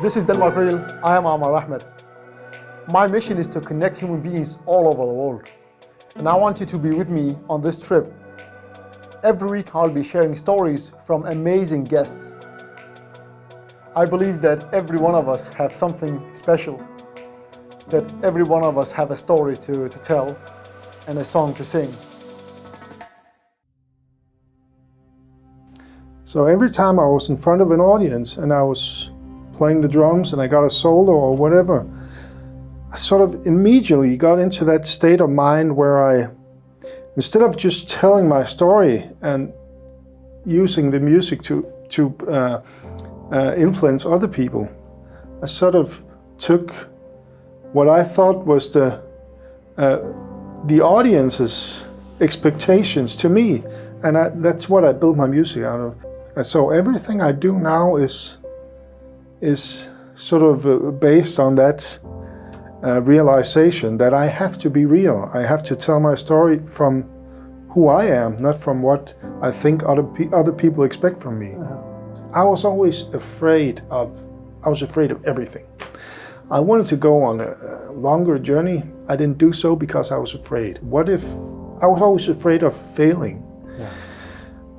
This is DenmarkReal. I am Amar Ahmed. My mission is to connect human beings all over the world. And I want you to be with me on this trip. Every week I'll be sharing stories from amazing guests. I believe that every one of us have something special, that every one of us have a story to tell and a song to sing. So every time I was in front of an audience and I was playing the drums and I got a solo or whatever, I sort of immediately got into that state of mind where I, instead of just telling my story and using the music to influence other people, I sort of took what I thought was the audience's expectations to me, and that's what I built my music out of. So everything I do now is sort of based on that realization that I have to be real. I have to tell my story from who I am, not from what I think other people expect from me. I was always afraid of everything. I wanted to go on a longer journey. I didn't do so because I was afraid. What if I was always afraid of failing? Yeah.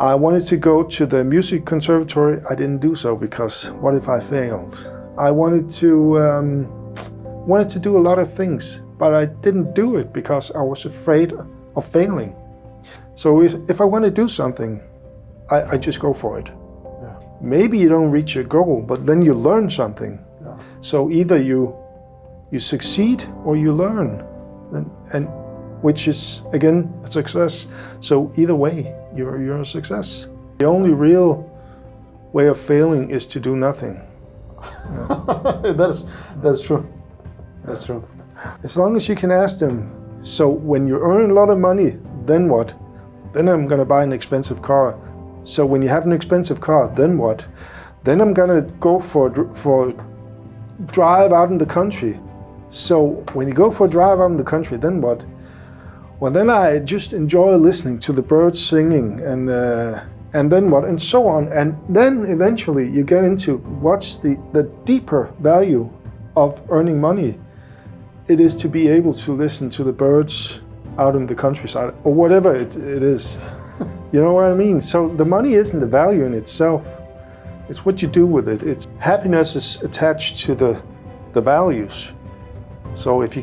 I wanted to go to the music conservatory. I didn't do so because what if I failed? I wanted to do a lot of things, but I didn't do it because I was afraid of failing. So if I want to do something, I just go for it. Yeah. Maybe you don't reach your goal, but then you learn something. Yeah. So either you succeed or you learn, and which is again a success. So either way, you're a success. The only real way of failing is to do nothing. Yeah. That's true. That's true. As long as you can ask them, so when you earn a lot of money, then what? Then I'm gonna buy an expensive car. So when you have an expensive car, then what? Then I'm gonna go for drive out in the country. So when you go for a drive out in the country, then what? Well, then I just enjoy listening to the birds singing, and then what, and so on. And then eventually you get into what's the deeper value of earning money. It is to be able to listen to the birds out in the countryside, or whatever it is. You know what I mean? So the money isn't the value in itself. It's what you do with it. It's happiness is attached to the values. So if you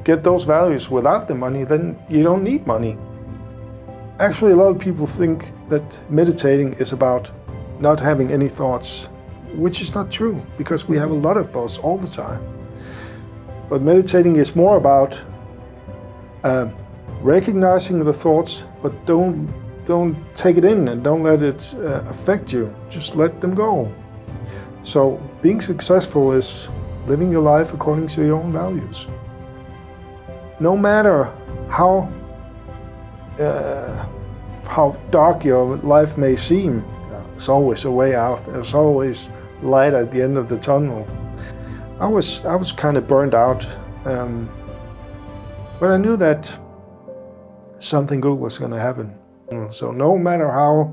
get those values without the money, then you don't need money. Actually, a lot of people think that meditating is about not having any thoughts, which is not true, because we have a lot of thoughts all the time. But meditating is more about recognizing the thoughts, but don't take it in and don't let it affect you. Just let them go. So being successful is living your life according to your own values. No matter how dark your life may seem, there's always a way out. There's always light at the end of the tunnel. I was kind of burned out, but I knew that something good was going to happen. So no matter how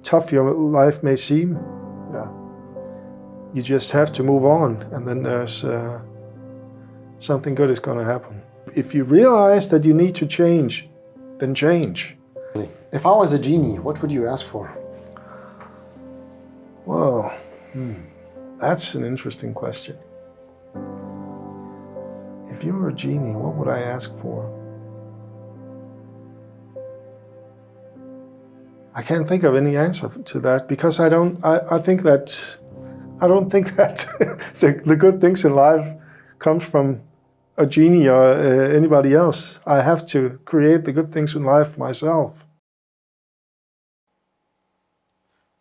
tough your life may seem, you just have to move on, and then there's something good is going to happen. If you realize that you need to change, then change. If I was a genie, what would you ask for? Well, that's an interesting question. If you were a genie, what would I ask for? I can't think of any answer to that, because I don't think that the good things in life comes from a genie or anybody else. I have to create the good things in life myself.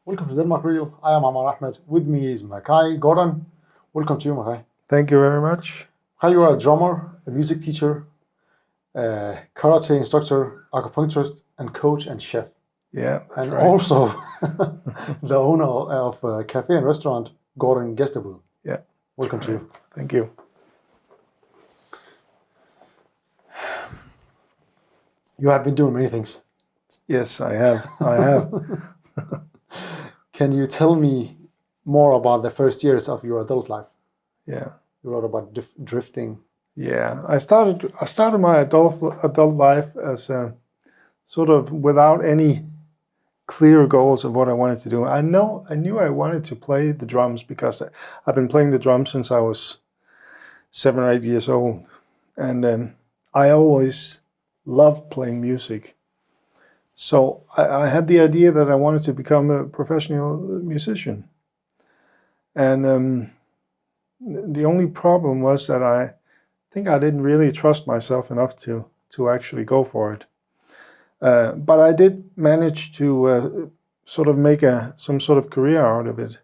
Welcome to Denmark Real. I am Amar Ahmed. With me is Machai Gordon. Welcome to you, Machai. Thank you very much. Machai, you are a drummer, a music teacher, a karate instructor, acupuncturist, and coach and chef. Yeah, that's and right. Also the owner of a cafe and restaurant, Gordons Gæstebud. Yeah. Welcome to you. Thank you. You have been doing many things. Yes, I have. Can you tell me more about the first years of your adult life. Yeah. You wrote about drifting. Yeah, I started my adult life as sort of without any clear goals of what I wanted to do. I knew I wanted to play the drums because I've been playing the drums since I was 7 or 8 years old, and I always loved playing music. So I had the idea that I wanted to become a professional musician, and the only problem was that I think I didn't really trust myself enough to actually go for it. But I did manage to sort of make some sort of career out of it,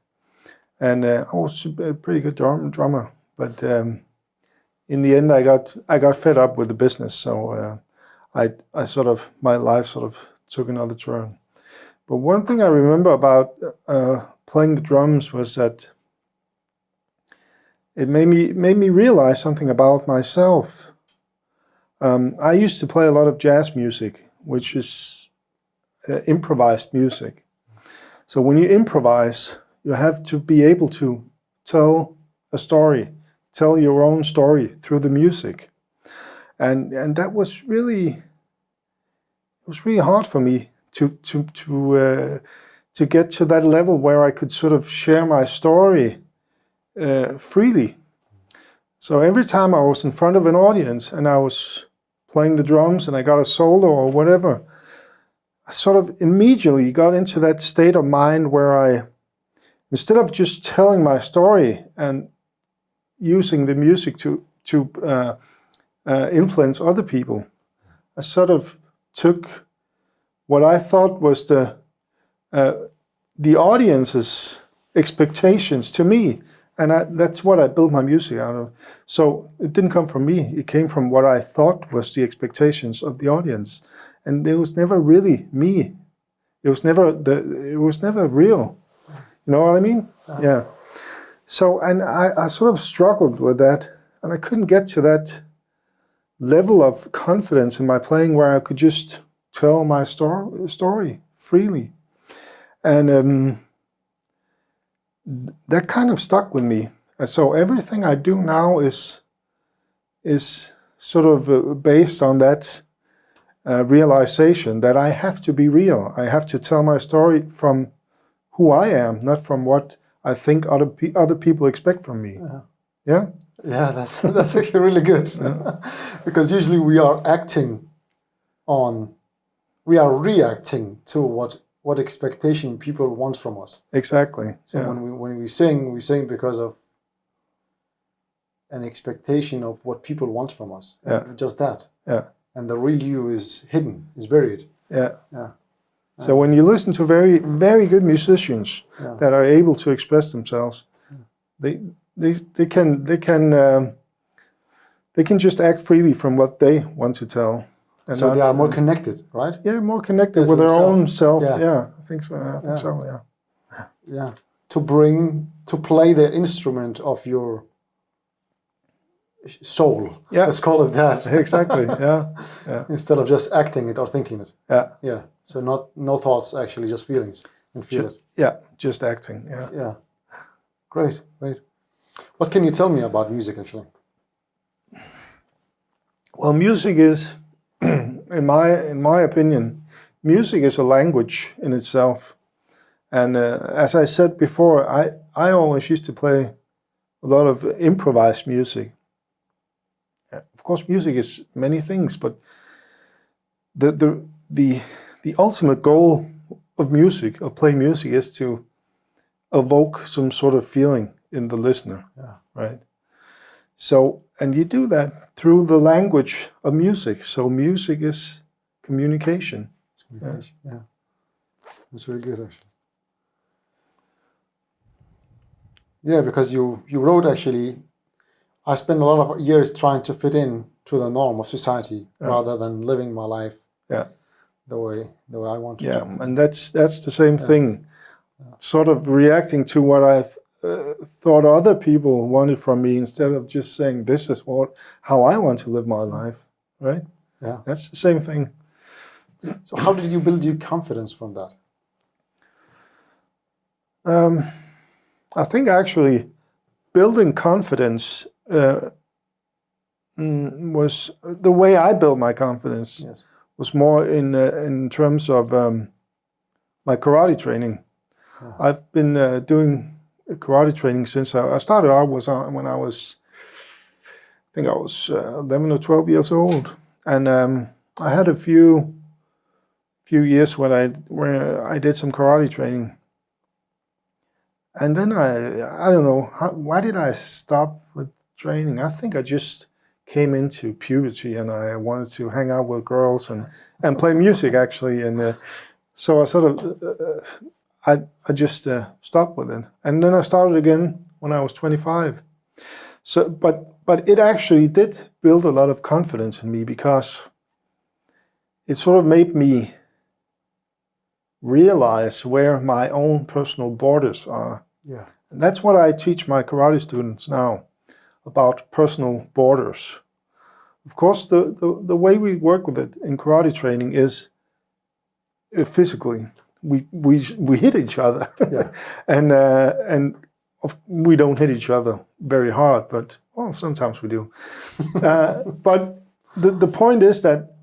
and I was a pretty good drummer. But in the end, I got fed up with the business, so I sort of, my life sort of took another turn. But one thing I remember about playing the drums was that it made me realize something about myself. I used to play a lot of jazz music, which is improvised music. So when you improvise, you have to be able to tell a story, tell your own story through the music, and that was really, it was really hard for me to get to that level where I could sort of share my story freely. So every time I was in front of an audience and I was playing the drums and I got a solo or whatever, I sort of immediately got into that state of mind where I, instead of just telling my story and using the music to influence other people, I sort of took what I thought was the audience's expectations to me, and that's what I built my music out of. So it didn't come from me; it came from what I thought was the expectations of the audience, and it was never really me. It was never real. You know what I mean? Uh-huh. Yeah. So, and I sort of struggled with that, and I couldn't get to that level of confidence in my playing where I could just tell my story freely. And that kind of stuck with me. So everything I do now is sort of based on that realization that I have to be real. I have to tell my story from who I am, not from what I think other people expect from me. Uh-huh. Yeah? Yeah, that's actually really good. Yeah. Because usually we are reacting to what expectation people want from us. Exactly. So yeah. when we sing because of an expectation of what people want from us. Yeah. Just that. Yeah. And the real you is hidden, is buried. Yeah. Yeah. So when you listen to very, very good musicians that are able to express themselves, they can just act freely from what they want to tell. And so they are more connected, right? Yeah, more connected with their own self. Yeah, I think so. I think so. Yeah. Yeah. To play the instrument of your soul. Yeah. Let's call it that. Exactly. Yeah. Yeah. Instead of just acting it or thinking it. Yeah. Yeah. So no thoughts, actually, just feelings and feel it. Yeah. Just acting. Yeah. Yeah. Great. What can you tell me about music, actually? Well, music is, in my opinion, music is a language in itself. And as I said before, I always used to play a lot of improvised music. Of course, music is many things, but the ultimate goal of music, of playing music, is to evoke some sort of feeling in the listener. Yeah. Right. So, and you do that through the language of music. So music is communication. Yeah. That's really good, actually. Yeah, because you wrote, actually, I spent a lot of years trying to fit in to the norm of society rather than living my life the way I want to. Yeah, and that's the same thing. Sort of reacting to what I thought other people wanted from me instead of just saying, this is how I want to live my life, right? Yeah. That's the same thing. So how did you build your confidence from that? I think actually building confidence was the way I built my confidence. Yes. Was more in terms of my karate training. I've been doing karate training since I started out when I was, I think I was 11 or 12 years old, and I had a few years where I did some karate training, and then I don't know why did I stop with training. I think I just came into puberty and I wanted to hang out with girls and play music actually, and so I sort of I just stopped with it, and then I started again when I was 25. So, but it actually did build a lot of confidence in me because it sort of made me realize where my own personal borders are. Yeah. And that's what I teach my karate students now, about personal borders. Of course, the way we work with it in karate training is physically. We hit each other, Yeah. and we don't hit each other very hard, but well, sometimes we do. But the point is that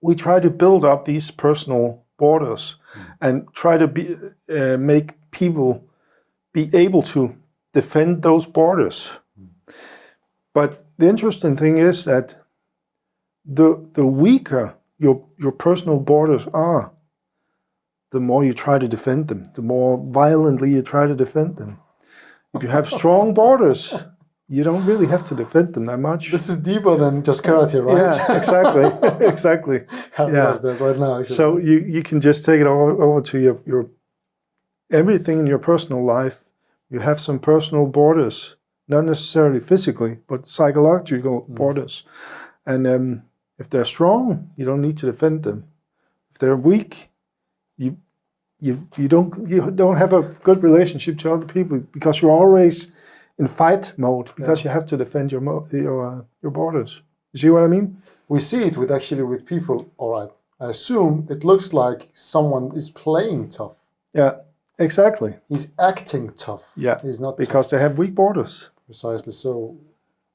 we try to build up these personal borders and try to make people be able to defend those borders. But the interesting thing is that the weaker your personal borders are, the more you try to defend them, the more violently you try to defend them. If you have strong borders, you don't really have to defend them that much. This is deeper than just karate, right? Yeah, exactly, exactly. I realize that right now. Actually. So you can just take it all over to your everything in your personal life. You have some personal borders, not necessarily physically, but psychological borders. And if they're strong, you don't need to defend them. If they're weak, you don't have a good relationship to other people because you're always in fight mode because you have to defend your borders. You see what I mean? We see it with people. All right, I assume it looks like someone is playing tough. Yeah, exactly. He's acting tough. Yeah, he's not because they have weak borders. Precisely. So,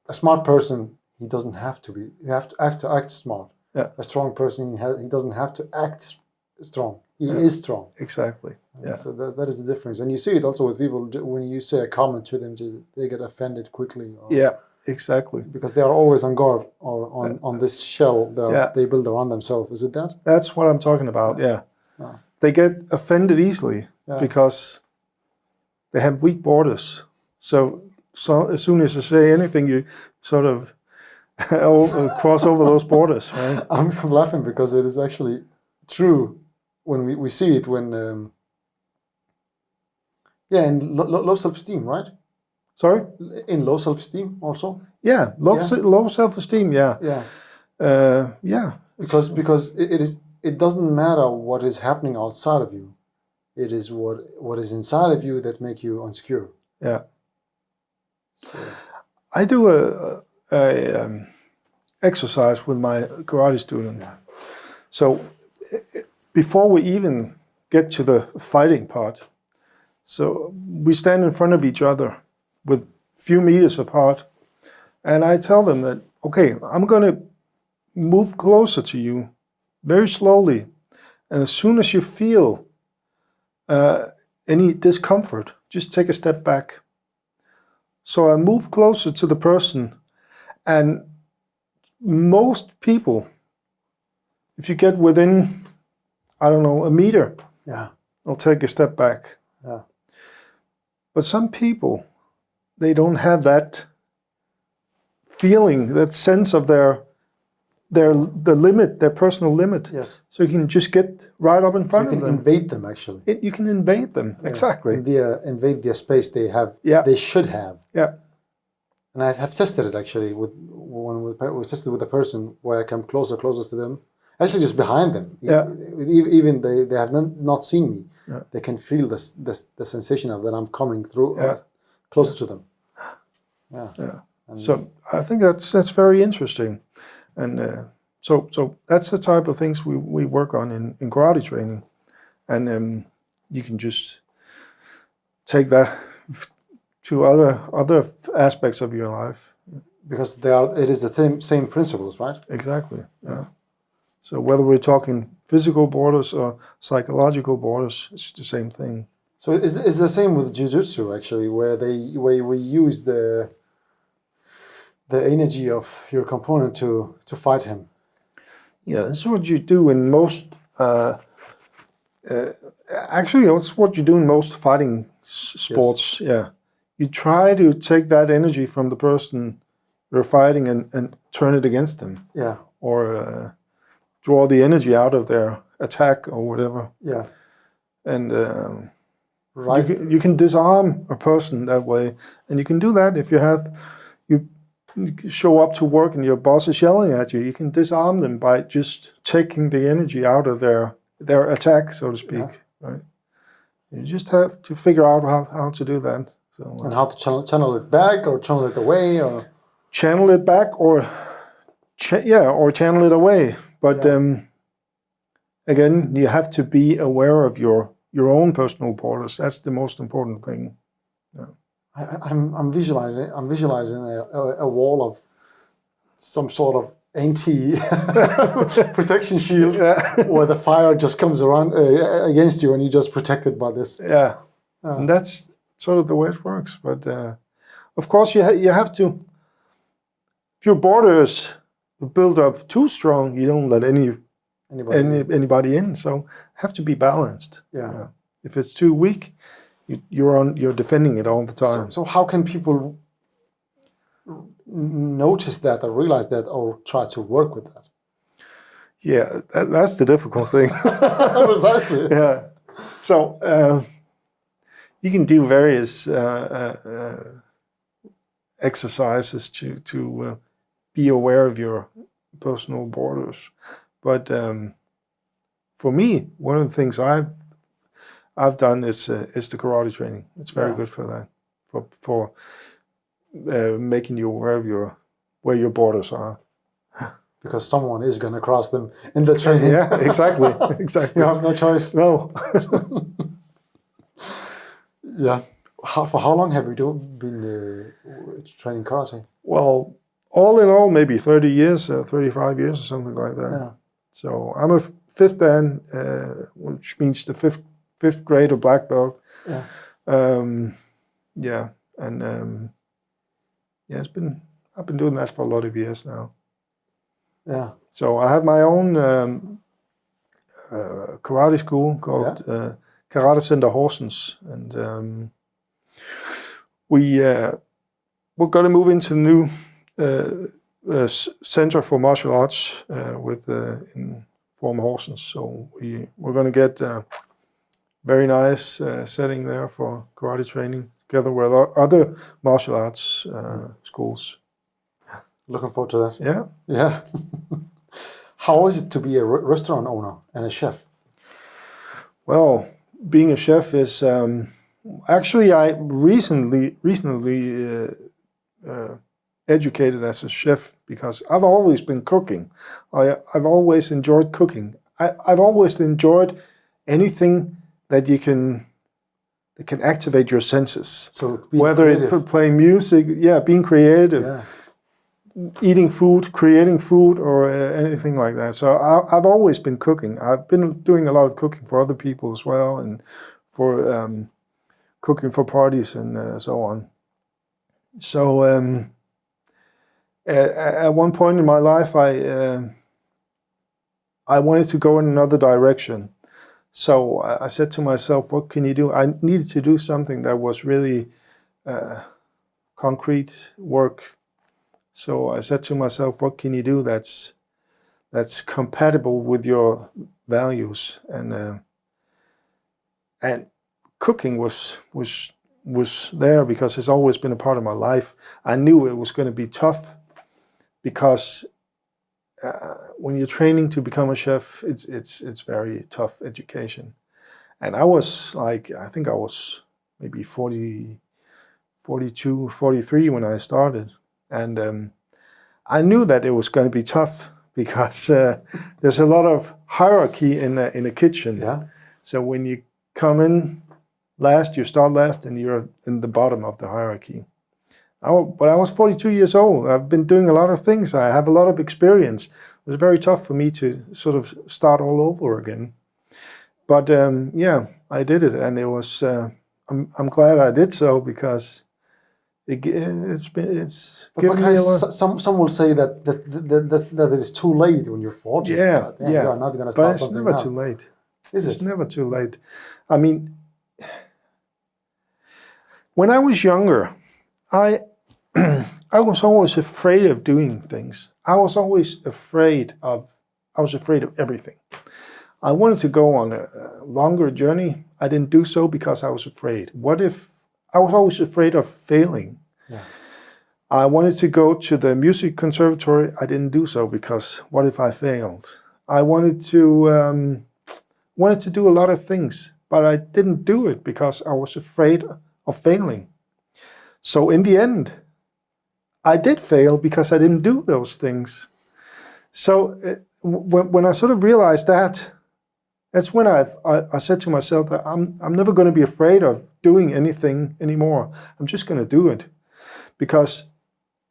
a smart person, he doesn't have to be. You have to act smart. Yeah. A strong person, he doesn't have to act strong. He is strong. Exactly. Yeah. So that is the difference, and you see it also with people when you say a comment to them, they get offended quickly. Yeah. Exactly. Because they are always on guard or on this shell that they build around themselves. Is it that? That's what I'm talking about. Yeah. They get offended easily because they have weak borders. So as soon as you say anything, you sort of cross over those borders, right? I'm laughing because it is actually true when we see it when in low self-esteem, right? Sorry? In low self-esteem also? Yeah, low self-esteem, yeah. Yeah. Yeah. Because it doesn't matter what is happening outside of you. It is what is inside of you that make you insecure. Yeah. So. I do a exercise with my karate student. Yeah. So before we even get to the fighting part, so we stand in front of each other with few meters apart, and I tell them that, okay, I'm going to move closer to you very slowly, and as soon as you feel any discomfort, just take a step back. So I move closer to the person, and most people, if you get within, I don't know, a meter, they'll take a step back. Yeah. But some people, they don't have that feeling, that sense of the limit, their personal limit. Yes. So you can just get right up in front of them. You can invade them, actually. You can invade them, exactly. Invade their space they have. Yeah. They should have. Yeah. And I have tested it actually when we tested with a person where I come closer to them, actually just behind them. Yeah. Even they have not seen me. Yeah. They can feel the sensation of that I'm coming through closer to them. Yeah. Yeah. So I think that's very interesting, and so that's the type of things we work on in karate training, and you can just take that to other aspects of your life. Because it is the same principles, right? Exactly. Yeah. So whether we're talking physical borders or psychological borders, it's the same thing. So it's the same with jiu-jitsu actually, where we use the energy of your opponent to fight him. Yeah, that's what you do in most. Actually, it's what you do in most fighting sports. Yes. Yeah, you try to take that energy from the person you're fighting and turn it against them. Yeah. Or draw the energy out of their attack or whatever. Yeah. And right. You can disarm a person that way, and you can do that if you show up to work and your boss is yelling at you. You can disarm them by just taking the energy out of their attack, so to speak. Yeah. Right? You just have to figure out how to do that. So and how to channel it back or channel it away, or channel it back or channel it away. But again, you have to be aware of your own personal borders. That's the most important thing. Yeah. I'm visualizing a wall of some sort of anti-protection shield, where the fire just comes around against you, and you just protected by this. Yeah, and that's sort of the way it works. But of course, you have to. If your borders build up too strong, you don't let anybody in. So have to be balanced. Yeah. If it's too weak, you're defending it all the time. So how can people notice that or realize that or try to work with that? Yeah, that's the difficult thing. Precisely. Yeah. So you can do various exercises to be aware of your personal borders. But for me, one of the things I've done is the karate training. It's very good for that, for making you aware of where your borders are. Because someone is going to cross them in the training. Yeah, exactly. Exactly. You have no choice. No. Yeah. For how long have you been training karate? Well, all in all, maybe 30 years, 35 years or something like that. Yeah. So I'm a fifth dan, which means the fifth grade of black belt. Yeah. Yeah, and I've been doing that for a lot of years now. Yeah. So I have my own karate school called Karate Center Horsens, and we're going to move into the new Center for Martial Arts in former Horsens. So we're going to get a very nice setting there for karate training, together with other martial arts schools. Looking forward to that. Yeah. Yeah. How is it to be a restaurant owner and a chef? Well, being a chef is actually I recently educated as a chef because I've always been cooking. I've always enjoyed cooking. I've always enjoyed anything that can activate your senses. So whether it's playing music, being creative, eating food, creating food, or anything like that. So I've always been cooking. I've been doing a lot of cooking for other people as well, and for cooking for parties and so on. So at one point in my life, I wanted to go in another direction. So I said to myself, what can you do? I needed to do something that was really concrete work. So I said to myself, what can you do that's compatible with your values? And cooking was there because it's always been a part of my life. I knew it was going to be tough because when you're training to become a chef, it's very tough education. And I was I think I was maybe 42, 43 when I started. And I knew that it was going to be tough because there's a lot of hierarchy in a kitchen. Yeah. So when you come in last, you start last, and you're in the bottom of the hierarchy. But I was 42 years old. I've been doing a lot of things. I have a lot of experience. It was very tough for me to sort of start all over again. But yeah, I did it, and it was. I'm glad I did so, because it's given me a lot. Some will say that it is too late when you're 40. Yeah. You are not going to start But something it's never now. too late. It's never too late. I mean, when I was younger, I was always afraid of doing things. I was afraid of everything. I wanted to go on a longer journey. I didn't do so because I was afraid. I was always afraid of failing. Yeah. I wanted to go to the music conservatory. I didn't do so because what if I failed? I wanted to do a lot of things, but I didn't do it because I was afraid of failing. So in the end, I did fail because I didn't do those things. So when I sort of realized that, that's when I said to myself that I'm never going to be afraid of doing anything anymore. I'm just going to do it, because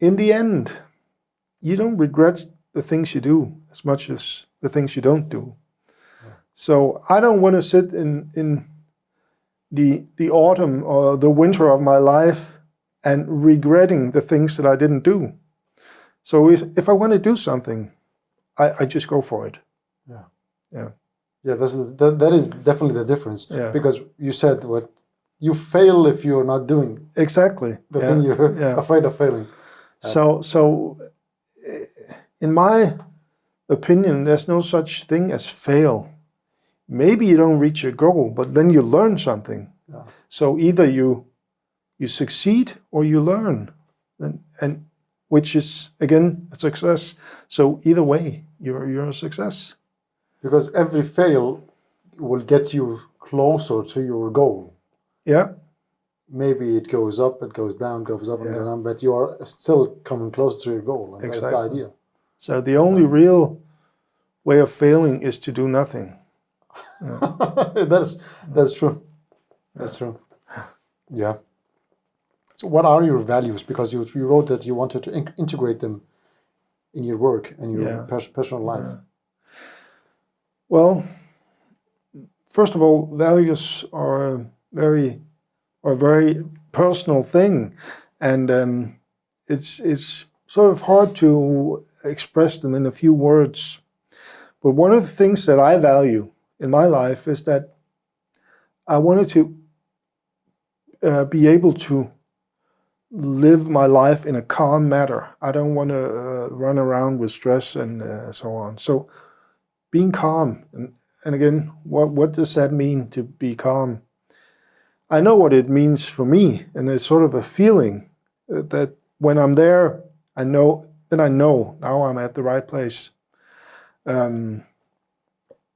in the end, you don't regret the things you do as much as the things you don't do. Yeah. So I don't want to sit in the autumn or the winter of my life and regretting the things that I didn't do. So if I want to do something, I just go for it. Yeah. Yeah. Yeah, that is definitely the difference. Yeah. Because you said what you fail if you're not doing exactly the thing you're afraid of failing. So in my opinion, there's no such thing as fail. Maybe you don't reach your goal, but then you learn something. Yeah. So either you succeed or you learn, and which is again a success. So either way, you're a success. Because every fail will get you closer to your goal. Yeah. Maybe it goes up, it goes down, goes up and down, but you are still coming close to your goal. And exactly. That's the idea. So the only real way of failing is to do nothing. Yeah. That's true. That's true. Yeah. So what are your values? Because you wrote that you wanted to integrate them in your work and your personal life. Yeah. Well, first of all, values are a very personal thing, and it's sort of hard to express them in a few words. But one of the things that I value in my life is that I wanted to be able to live my life in a calm manner. I don't want to run around with stress and so on. So being calm, and again, what does that mean to be calm? I know what it means for me, and it's sort of a feeling that when I'm there, I know now I'm at the right place.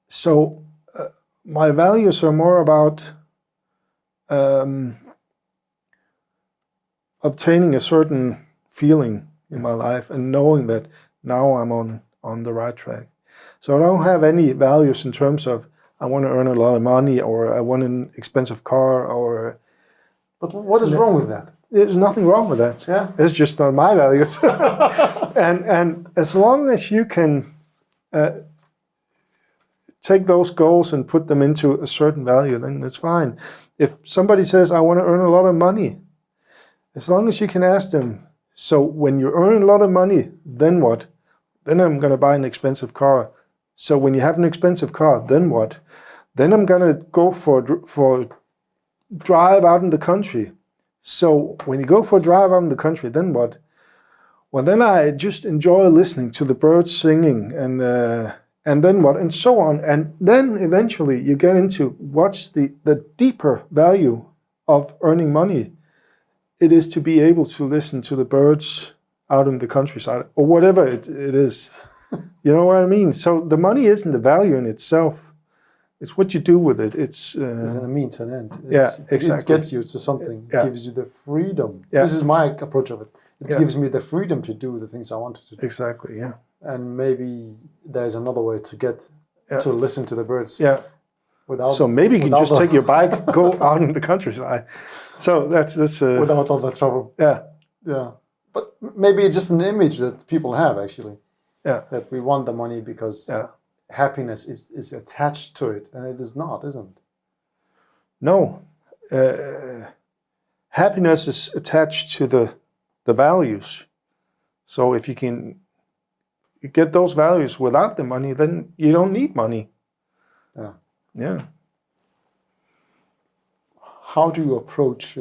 So my values are more about obtaining a certain feeling in my life and knowing that now I'm on the right track. So I don't have any values in terms of I want to earn a lot of money or I want an expensive car or... But what is wrong with that? There's nothing wrong with that. Yeah. It's just not my values. and as long as you can take those goals and put them into a certain value, then it's fine. If somebody says, I want to earn a lot of money, as long as you can ask them, so when you earn a lot of money, then what? Then I'm going to buy an expensive car. So when you have an expensive car, then what? Then I'm going to go for a drive out in the country. So when you go for a drive out in the country, then what? Well, then I just enjoy listening to the birds singing and then what? And so on. And then eventually you get into what's the deeper value of earning money. It is to be able to listen to the birds out in the countryside or whatever it is. You know what I mean? So the money isn't the value in itself. It's what you do with it. It's a means to an end. Exactly. It gets you to something. It gives you the freedom. Yeah. This is my approach of it. It gives me the freedom to do the things I wanted to do. Exactly, yeah. And maybe there's another way to get to listen to the birds. Yeah. So maybe you can just take your bike, go out in the countryside. So that's without all that trouble. Yeah. Yeah. But maybe it's just an image that people have, actually. Yeah. That we want the money because happiness is attached to it, and it is not, isn't it? No. Happiness is attached to the values. So if you can get those values without the money, then you don't need money. Yeah. Yeah. How do you approach...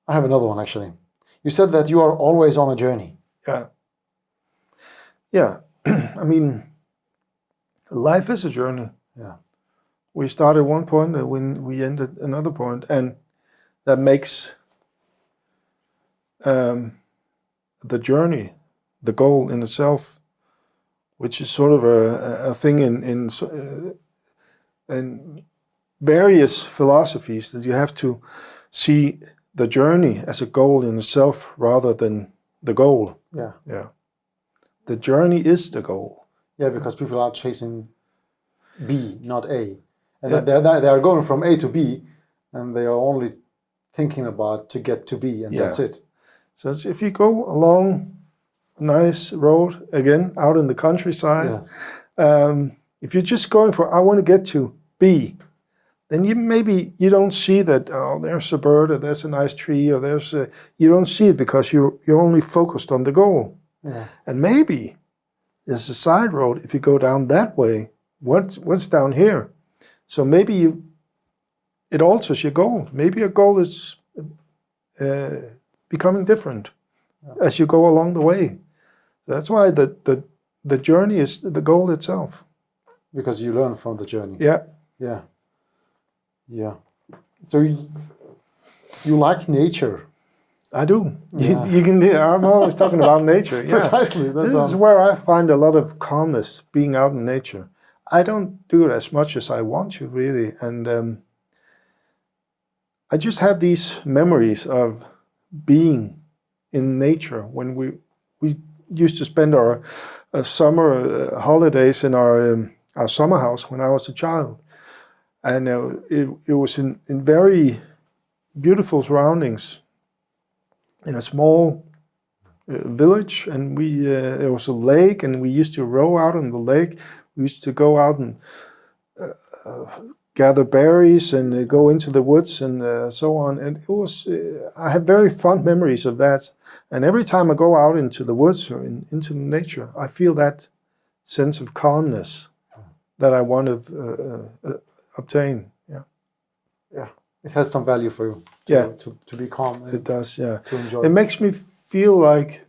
I have another one, actually. You said that you are always on a journey. Yeah. Yeah. I mean, life is a journey. Yeah. We start at one point and when we end at another point, and that makes the journey, the goal in itself, which is sort of a thing in various philosophies, that you have to see the journey as a goal in itself rather than the goal. Yeah. Yeah. The journey is the goal. Yeah, because people are chasing B, not A. And they are going from A to B, and they are only thinking about to get to B, and that's it. So if you go along a nice road, again, out in the countryside, if you're just going for, I want to get to B, then you don't see that, oh, there's a bird, or there's a nice tree, or you don't see it because you're only focused on the goal. Yeah. And maybe there's a side road. If you go down that way, what's down here? So maybe it alters your goal. Maybe your goal is becoming different as you go along the way. That's why the journey is the goal itself. Because you learn from the journey. Yeah. Yeah. Yeah. So you like nature. I do. Yeah. You can. I'm always talking about nature. Yeah. Precisely. This is where I find a lot of calmness, being out in nature. I don't do it as much as I want to, really, and I just have these memories of being in nature when we used to spend our summer holidays in our summer house when I was a child, and it was in very beautiful surroundings. In a small village, and there was a lake, and we used to row out on the lake. We used to go out and gather berries and go into the woods and so on. And it was, I have very fond memories of that. And every time I go out into the woods or into nature, I feel that sense of calmness that I want to obtain. Yeah. Yeah. It has some value for you. To be calm. It does, yeah. To enjoy. It makes me feel like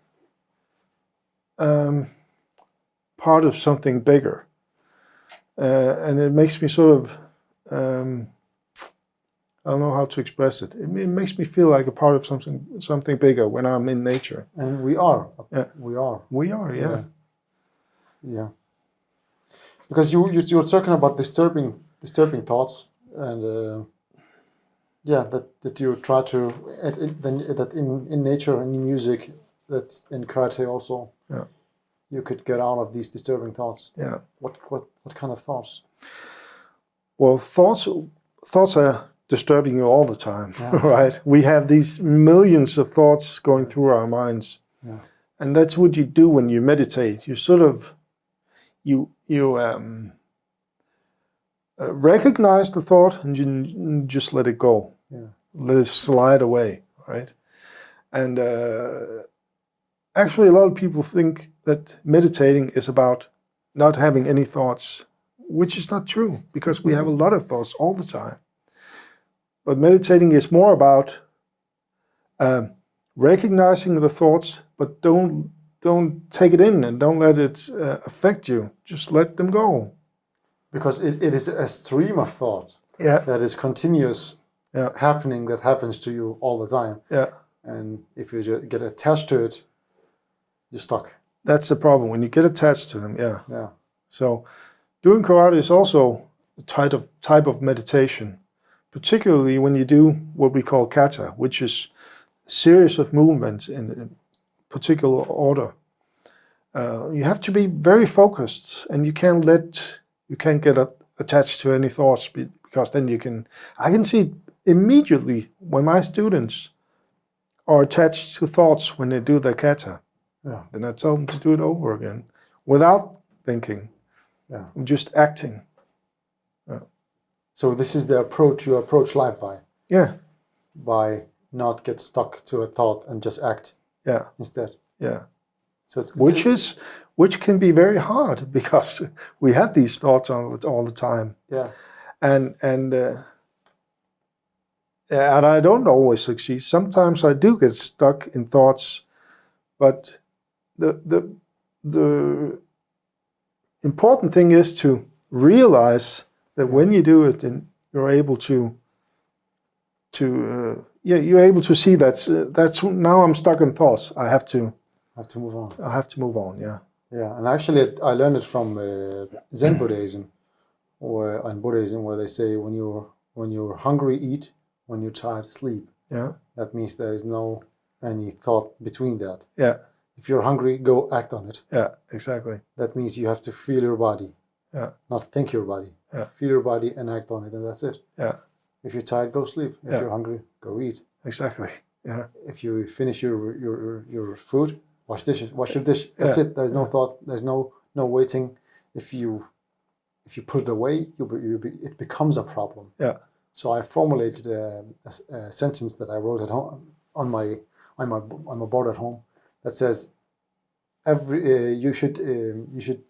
part of something bigger. And it makes me sort of, I don't know how to express it. It makes me feel like a part of something bigger when I'm in nature. And we are. Yeah. We are. We are, yeah. Yeah. Because you're talking about disturbing thoughts, and that you try to that in nature and in music, that in karate also. Yeah. You could get out of these disturbing thoughts. Yeah. What kind of thoughts? Well, thoughts are disturbing you all the time, right? We have these millions of thoughts going through our minds, and that's what you do when you meditate. You sort of you recognize the thought and you just let it go. Yeah. Let it slide away, right? And actually, a lot of people think that meditating is about not having any thoughts, which is not true, because we have a lot of thoughts all the time. But meditating is more about recognizing the thoughts, but don't take it in and don't let it affect you. Just let them go. Because it is a stream of thought that is continuous happening, that happens to you all the time. Yeah. And if you just get attached to it, you're stuck. That's the problem, when you get attached to them, Yeah. So doing karate is also a type of meditation, particularly when you do what we call kata, which is a series of movements in a particular order. You have to be very focused, and you can't let You can't get attached to any thoughts because then I can see immediately when my students are attached to thoughts when they do their kata. Yeah. Then I tell them to do it over again without thinking. Yeah. Just acting. So this is the approach you approach life by. Yeah. By not get stuck to a thought and just act. Yeah. Instead. Yeah. So it's which can be very hard because we have these thoughts all the time. Yeah. And I don't always succeed. Sometimes I do get stuck in thoughts, but the important thing is to realize that when you do it, then you're able you're able to see that's now I'm stuck in thoughts. I have to move on. I have to move on. Yeah. Yeah, and actually I learned it from Zen Buddhism, and Buddhism, where they say when you're hungry, eat. When you're tired, sleep. Yeah. That means there is no any thought between that. Yeah. If you're hungry, go act on it. Yeah, exactly. That means you have to feel your body. Yeah. Not think your body. Yeah. Feel your body and act on it, and that's it. Yeah. If you're tired, go sleep. If you're hungry, go eat. Exactly. Yeah. If you finish your food, wash your dish. That's it. There's no thought. There's no waiting. If you put it away, it becomes a problem. Yeah. So I formulated a sentence that I wrote at home on my board at home that says you should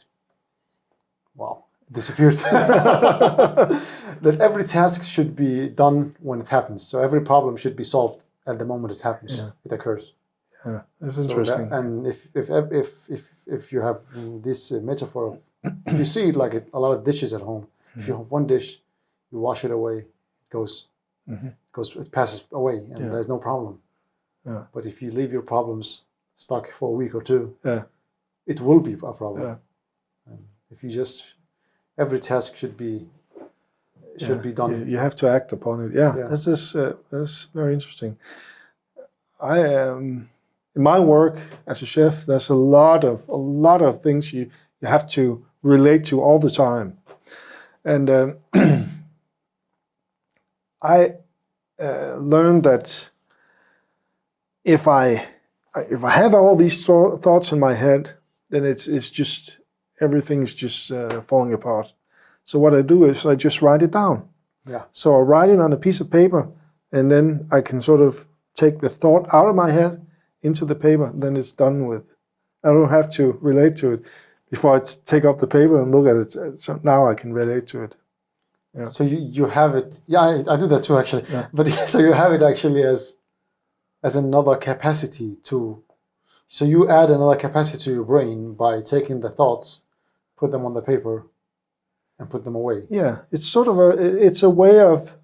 wow, it disappeared. That every task should be done when it happens. So every problem should be solved at the moment it happens. Yeah. It occurs. Yeah, that's interesting. And if you have this metaphor, if you see it like a lot of dishes at home, if you have one dish, you wash it away. It passes away, and there's no problem. Yeah. But if you leave your problems stuck for a week or two, it will be a problem. Yeah. And if you every task should be done. You have to act upon it. Yeah. That's very interesting. In my work as a chef, there's a lot of things you have to relate to all the time, and I learned that if I have all these thoughts in my head, then it's just everything's just falling apart. So what I do is I just write it down. Yeah. So I write it on a piece of paper, and then I can sort of take the thought out of my head into the paper. Then it's done with. I don't have to relate to it before I take up the paper and look at it. So now I can relate to it. Yeah. So you have it. Yeah, I do that too actually. Yeah. But so you have it actually as another capacity to. So you add another capacity to your brain by taking the thoughts, put them on the paper, and put them away. Yeah, it's sort of a way of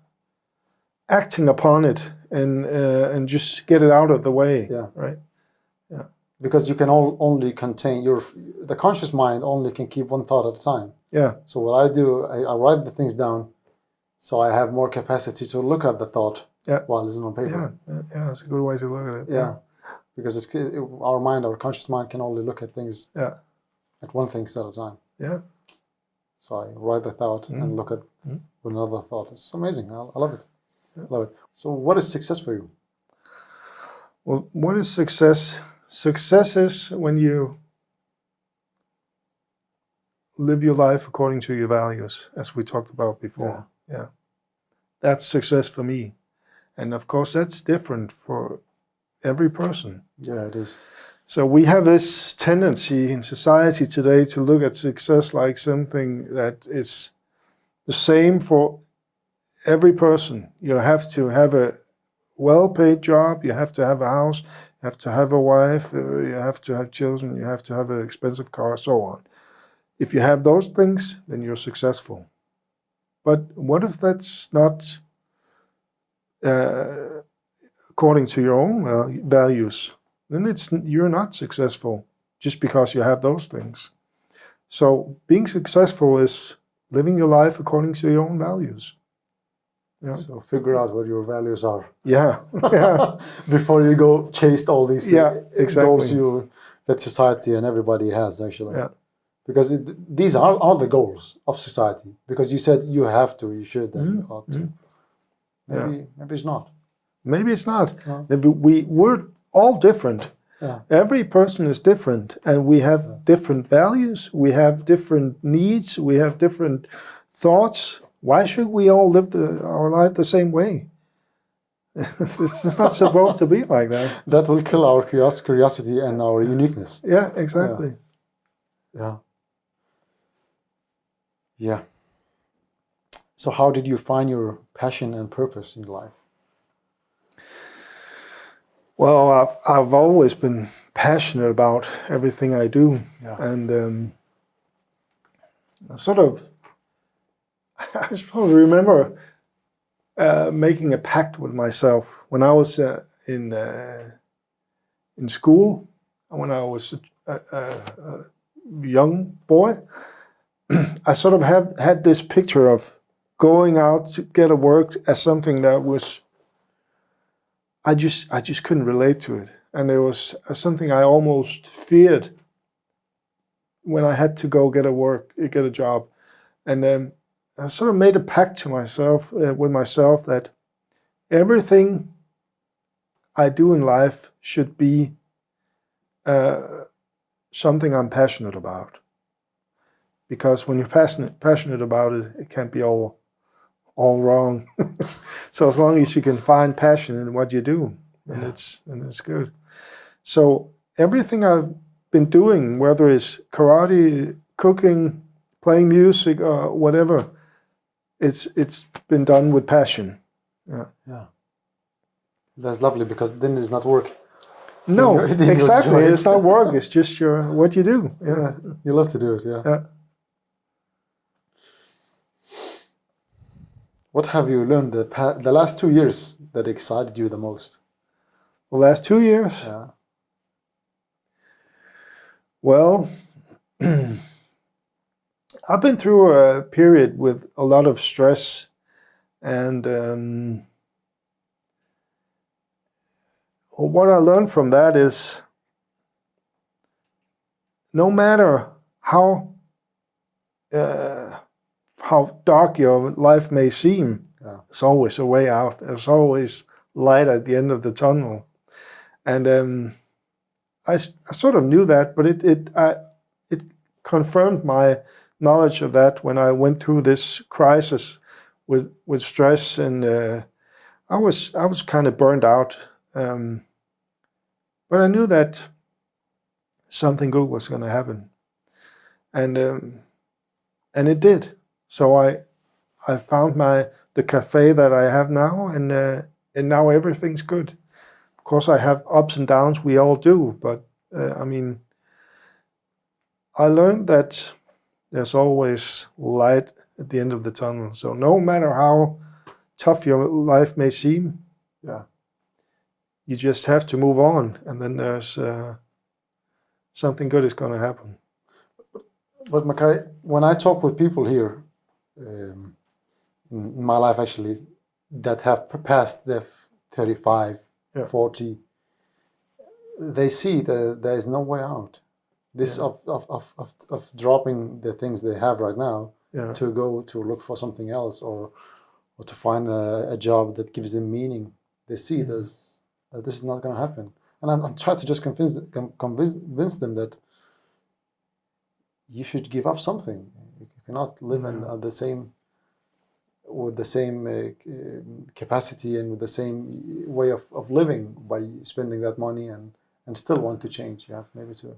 acting upon it and just get it out of the way. Yeah. Right. Yeah. Because you can only contain the conscious mind only can keep one thought at a time. Yeah. So what I do, I write the things down, so I have more capacity to look at the thought while it's on paper. Yeah, that's a good way to look at it. Yeah, because our conscious mind can only look at things at one thing at a time. Yeah. So I write the thought and look at with another thought. It's amazing. I love it. I love it. So what is success for you? Well, what is success? Success is when you live your life according to your values, as we talked about before. Yeah. That's success for me. And of course, that's different for every person. Yeah, it is. So we have this tendency in society today to look at success like something that is the same for every person. You have to have a well-paid job, you have to have a house, you have to have a wife, you have to have children, you have to have an expensive car, so on. If you have those things, then you're successful. But what if that's not according to your own values? Then you're not successful just because you have those things. So being successful is living your life according to your own values. Yeah. So figure out what your values are. Yeah. Yeah. Before you go chase all these exactly. goals that society and everybody has actually. Yeah. Because these are the goals of society. Because you said you have to, you should, and you ought to. Maybe it's not. Maybe it's not. No. We're all different. Yeah. Every person is different, and we have different values. We have different needs. We have different thoughts. Why should we all live our life the same way? It's not supposed to be like that. That will kill our curiosity and our uniqueness. Yeah, exactly. Yeah. Yeah. So how did you find your passion and purpose in life? Well, I've always been passionate about everything I do, and I sort of remember making a pact with myself when I was in school, when I was a young boy. I sort of had this picture of going out to get a work as something that was, I just couldn't relate to it, and it was something I almost feared when I had to go get a job, and then I sort of made a pact to myself with myself that everything I do in life should be something I'm passionate about. Because when you're passionate about it, it can't be all wrong. So as long as you can find passion in what you do, and it's good. So everything I've been doing, whether it's karate, cooking, playing music, or whatever, it's been done with passion. Yeah. That's lovely, because then it's not work. No, exactly. It's not work. It's just what you do. Yeah. You love to do it. Yeah. What have you learned the last 2 years that excited you the most? The last 2 years? Yeah. Well, I've been through a period with a lot of stress, and what I learned from that is no matter how dark your life may seem, there's always a way out. There's always light at the end of the tunnel. And I sort of knew that, but it confirmed my knowledge of that when I went through this crisis with stress, and I was kind of burned out. But I knew that something good was going to happen, and it did. So I found the cafe that I have now, and now everything's good. Of course, I have ups and downs. We all do, but I mean, I learned that there's always light at the end of the tunnel. So no matter how tough your life may seem, you just have to move on, and then there's something good is going to happen. But Machai, when I talk with people here, in my life actually, that have passed the 35, 40, they see that there is no way out. This of dropping the things they have right now to go to look for something else, or to find a job that gives them meaning. They see this is not going to happen, and I'm trying to just convince them that you should give up something. You cannot live with the same capacity and with the same way of living by spending that money and still want to change. You have maybe to.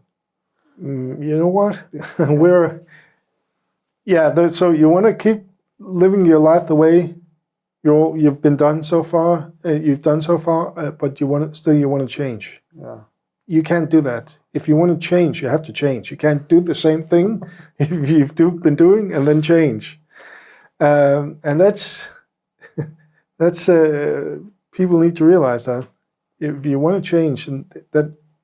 You know what? So you want to keep living your life the way you've done so far, but you want to change. Yeah. You can't do that. If you want to change, you have to change. You can't do the same thing if you've been doing and then change. And that's people need to realize that if you want to change, and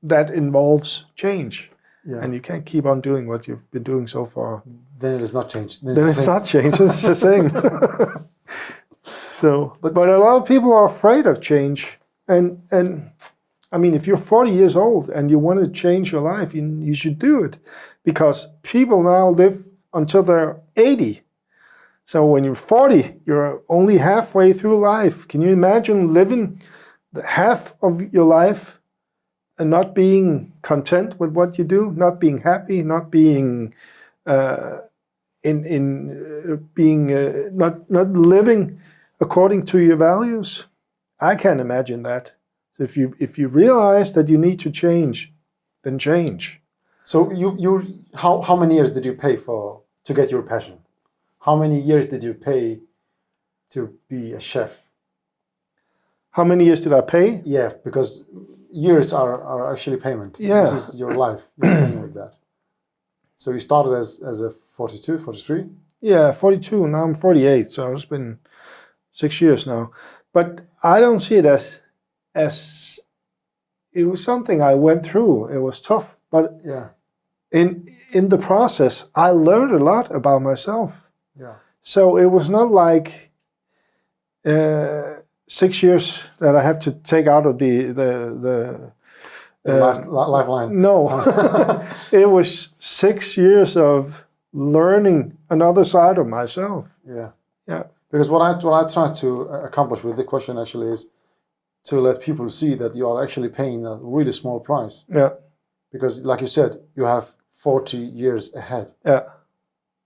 that involves change. Yeah. And you can't keep on doing what you've been doing so far. Then it is not change. Then it's not change. It's the same. So, but a lot of people are afraid of change, and I mean, if you're 40 years old and you want to change your life, you should do it, because people now live until they're 80. So when you're 40, you're only halfway through life. Can you imagine living the half of your life and not being content with what you do, not being happy, not being not living according to your values? I can't imagine that. If you realize that you need to change, then change. So how many years did you pay to get your passion? How many years did you pay to be a chef? How many years did I pay? Yeah, because years are actually payment. Yeah. This is your life. You're paying with that. So you started as a 42, 43? Yeah, 42. Now I'm 48. So it's been 6 years now. But I don't see it as it was something I went through. It was tough, but yeah, in the process, I learned a lot about myself. Yeah. So it was not like 6 years that I have to take out of the lifeline. No, it was 6 years of learning another side of myself. Yeah. Yeah. Because what I try to accomplish with the question actually is to let people see that you are actually paying a really small price. Yeah. Because like you said, you have 40 years ahead. Yeah.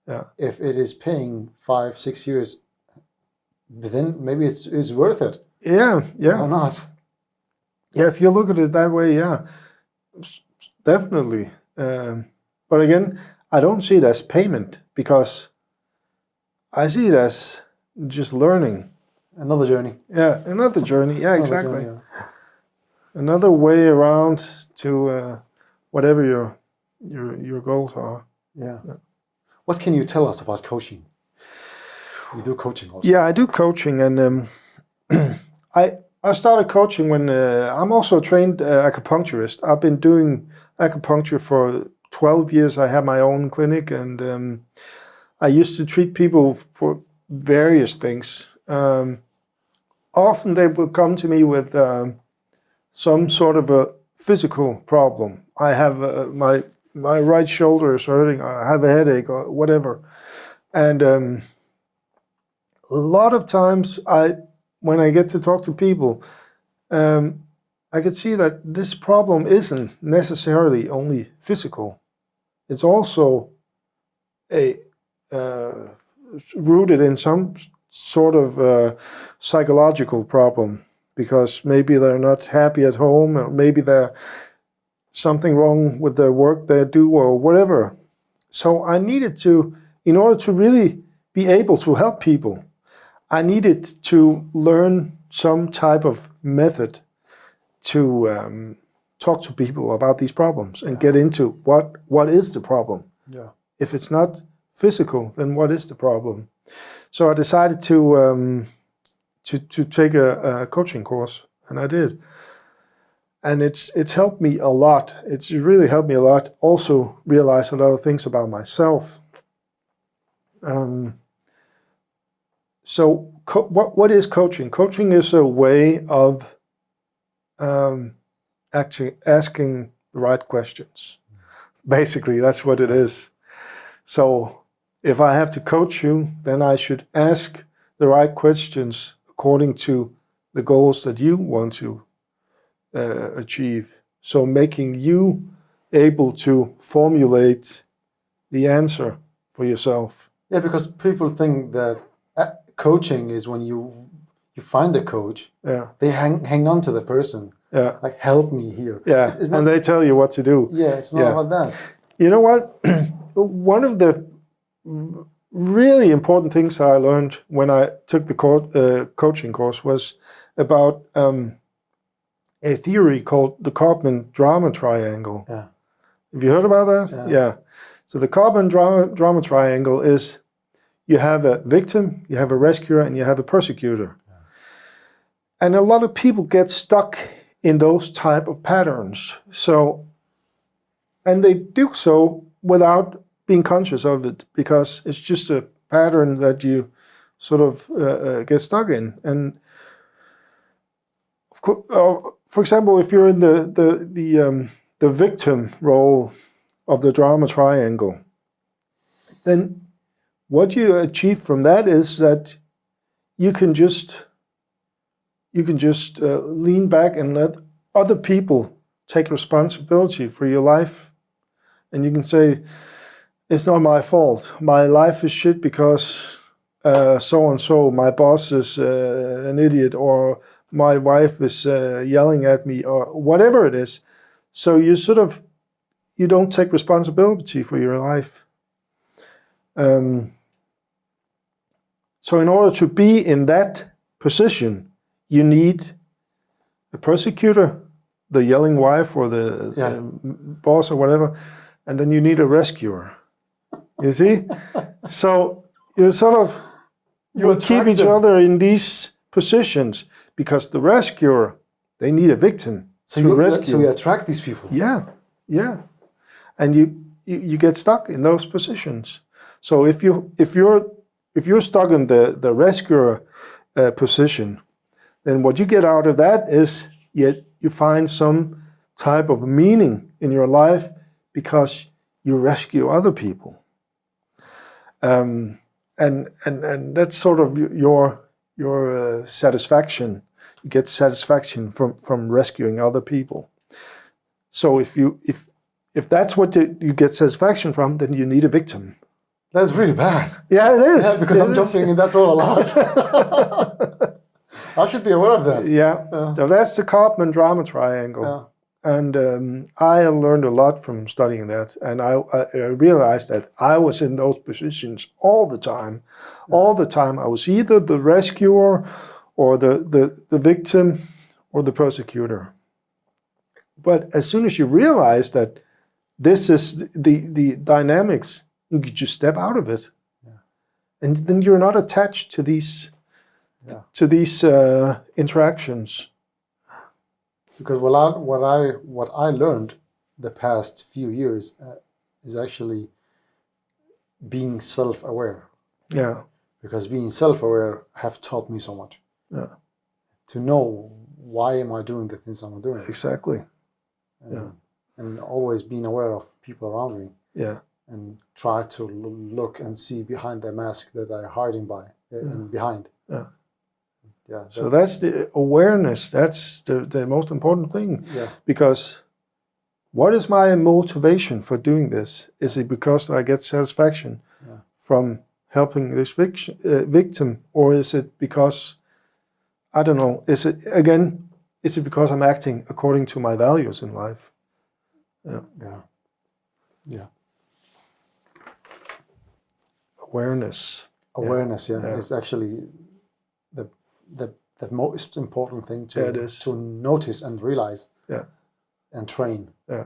Yeah. If it is paying 5-6 years, then maybe it's worth it. Yeah. Yeah. Or not. Yeah. If you look at it that way, yeah, definitely. But again, I don't see it as payment, because I see it as just learning. Another journey. Yeah, another journey. Yeah, exactly. Journey, yeah. Another way around to whatever your goals are. Yeah. What can you tell us about coaching? You do coaching also. Yeah, I do coaching, and I started coaching when I'm also a trained acupuncturist. I've been doing acupuncture for 12 years. I have my own clinic, and I used to treat people for various things. Often they would come to me with some sort of a physical problem. I have my right shoulder is hurting, I have a headache, or whatever. And a lot of times when I get to talk to people, I could see that this problem isn't necessarily only physical. It's also rooted in some sort of psychological problem, because maybe they're not happy at home, or maybe there's something wrong with their work they do, or whatever. So I needed to, in order to really be able to help people, I needed to learn some type of method to talk to people about these problems and get into what is the problem. Yeah. If it's not physical, then what is the problem? So I decided to take a coaching course, and I did. And it's helped me a lot. It's really helped me a lot. Also realize a lot of things about myself. So what is coaching? Coaching is a way of actually asking the right questions. Basically, that's what it is. So if I have to coach you, then I should ask the right questions according to the goals that you want to achieve. So making you able to formulate the answer for yourself. Yeah, because people think that coaching is when you find a coach. Yeah. They hang on to the person. Yeah. Like, help me here. Yeah. And they tell you what to do. Yeah, it's not about that. You know what? One of the really important things I learned when I took the coaching course was about a theory called the Karpman drama triangle. Yeah. Have you heard about that? Yeah. So the Karpman drama triangle is, you have a victim, you have a rescuer, and you have a persecutor. Yeah. And a lot of people get stuck in those type of patterns. So, and they do so without being conscious of it, because it's just a pattern that you sort of get stuck in. And for example, if you're in the victim role of the drama triangle, then what you achieve from that is that you can just lean back and let other people take responsibility for your life, and you can say, it's not my fault. My life is shit because so and so. My boss is an idiot, or my wife is yelling at me, or whatever it is. So you don't take responsibility for your life. So in order to be in that position, you need a persecutor, the yelling wife, or the boss, or whatever, and then you need a rescuer. You see? So you keep each other in these positions, because the rescuer, they need a victim to rescue. So you attract these people. Yeah. And you get stuck in those positions. So if you're stuck in the rescuer position, then what you get out of that is you find some type of meaning in your life because you rescue other people. And that's sort of your satisfaction. You get satisfaction from rescuing other people. So if that's what you get satisfaction from, then you need a victim. That's really bad. Yeah, it is. Yeah, because I'm jumping in that role a lot. I should be aware of that. Yeah. So that's the Kaufman drama triangle. Yeah. And I learned a lot from studying that. And I realized that I was in those positions all the time. All the time. I was either the rescuer or the victim or the persecutor. But as soon as you realize that this is the dynamics, you could just step out of it. Yeah. And then you're not attached to these interactions. Because what I learned the past few years is actually being self-aware. Yeah. Because being self-aware have taught me so much. Yeah. To know why am I doing the things I'm doing. Exactly. And always being aware of people around me. Yeah. And try to look and see behind the mask that I'm hiding behind. Yeah. Yeah. So that's the awareness. That's the most important thing. Yeah. Because what is my motivation for doing this? Is it because I get satisfaction from helping this victim, or is it because, I don't know, is it because I'm acting according to my values in life? Yeah. Yeah. Yeah. Awareness. Awareness, is actually the most important thing to notice and realize. Yeah. And train. Yeah.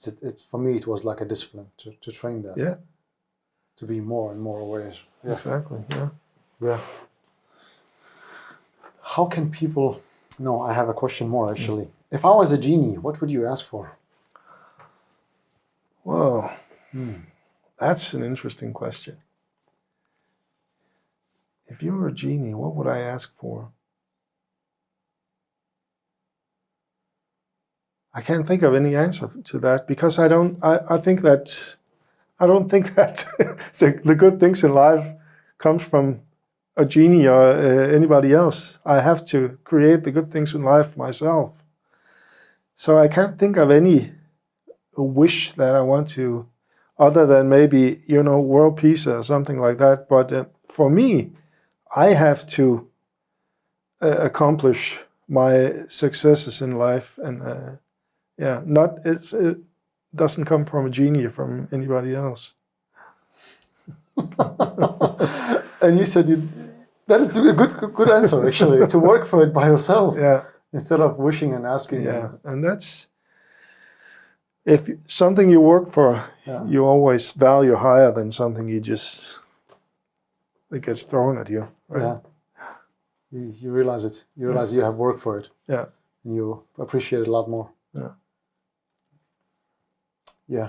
It's for me, it was like a discipline to train that. Yeah. To be more and more aware. Yeah. Exactly. Yeah. Yeah. How can people? No, I have a question more actually. If I was a genie, what would you ask for? Well, that's an interesting question. If you were a genie, what would I ask for? I can't think of any answer to that, because I don't think that the good things in life comes from a genie or anybody else. I have to create the good things in life myself. So I can't think of any wish that I want to, other than maybe, world peace or something like that. But for me, I have to accomplish my successes in life, and it doesn't come from a genie or from anybody else. And you said that is a good answer actually, to work for it by yourself. Yeah. Instead of wishing and asking. Yeah, and that's, if something you work for, you always value higher than something it gets thrown at you. Right? Yeah. You realize it. You realize you have worked for it. Yeah. And you appreciate it a lot more. Yeah. Yeah.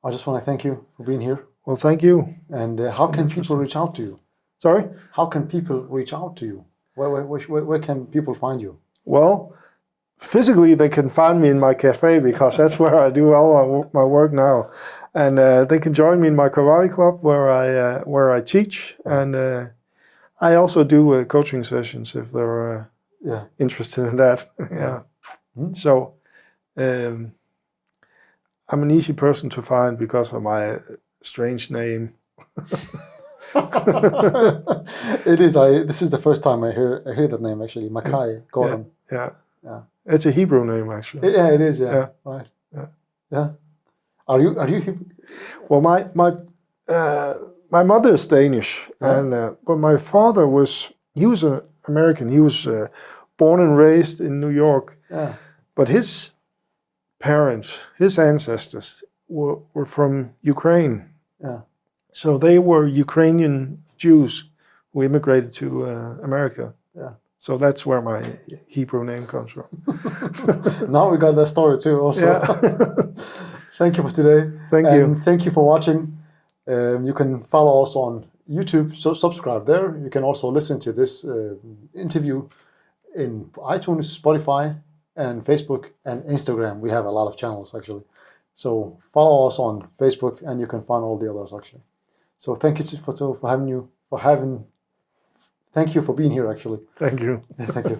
I just want to thank you for being here. Well, thank you. And how can people reach out to you? Sorry? How can people reach out to you? Where can people find you? Well, physically they can find me in my cafe because that's where I do all my work now, and they can join me in my karate club where I teach, and I also do coaching sessions if they're interested in that. Yeah. Mm-hmm. So I'm an easy person to find because of my strange name. It is. This is the first time I hear that name actually. Machai Gordon. Yeah. Yeah. It's a Hebrew name actually. Yeah, it is. Yeah. Yeah. Right. Yeah. Yeah. Are you Hebrew? Well, my mother is Danish, and but my father was an American. He was born and raised in New York. Yeah. But his parents, his ancestors, were from Ukraine. Yeah. So they were Ukrainian Jews who immigrated to America. Yeah. So that's where my Hebrew name comes from. Now we got that story too. Also. Yeah. Thank you for today. Thank and you. Thank you for watching. You can follow us on YouTube, so subscribe there. You can also listen to this interview in iTunes, Spotify, and Facebook and Instagram. We have a lot of channels actually. So follow us on Facebook, and you can find all the others actually. So thank you for having you. Thank you for being here actually. Thank you. Thank you.